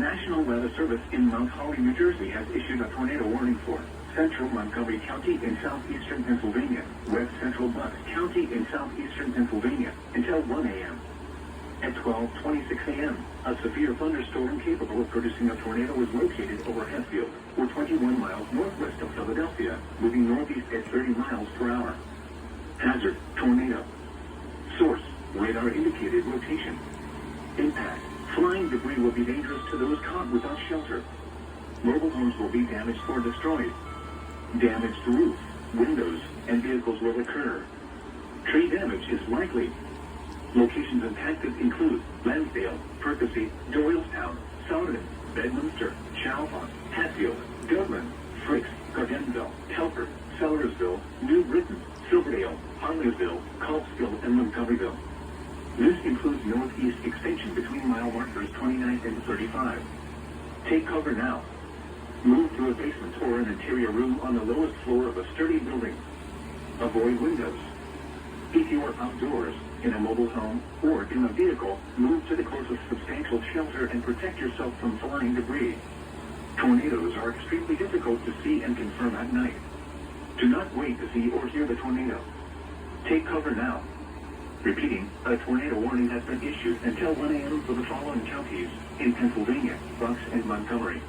National Weather Service in Mount Holly, New Jersey has issued a tornado warning for central Montgomery County in southeastern Pennsylvania, west central Bucks County in southeastern Pennsylvania until 1 a.m. At 12:26 a.m., a severe thunderstorm capable of producing a tornado was located over Hatfield, or 21 miles northwest of Philadelphia, moving northeast at 30 miles per hour. Hazard, tornado. Source, radar indicated rotation. Impact, flying debris will be dangerous to those caught without shelter. Mobile homes will be damaged or destroyed. Damage to roof, windows, and vehicles will occur. Tree damage is likely. Locations impacted include Lansdale, Percy, Doylestown, Souderton, Bedminster, Chalfont, Hatfield, Dublin, Fricks, Gardensville, Telford, Sellersville, New Britain, Silverdale, Harleysville, Coltsville, and Montgomeryville. This includes northeast extension between mile markers 29 and 35. Take cover now. Move to a basement or an interior room on the lowest floor of a sturdy building. Avoid windows. If you are outdoors, in a mobile home, or in a vehicle, move to the closest substantial shelter and protect yourself from flying debris. Tornadoes are extremely difficult to see and confirm at night. Do not wait to see or hear the tornado. Take cover now. Repeating, a tornado warning has been issued until 1 a.m. for the following counties in Pennsylvania, Bucks, and Montgomery.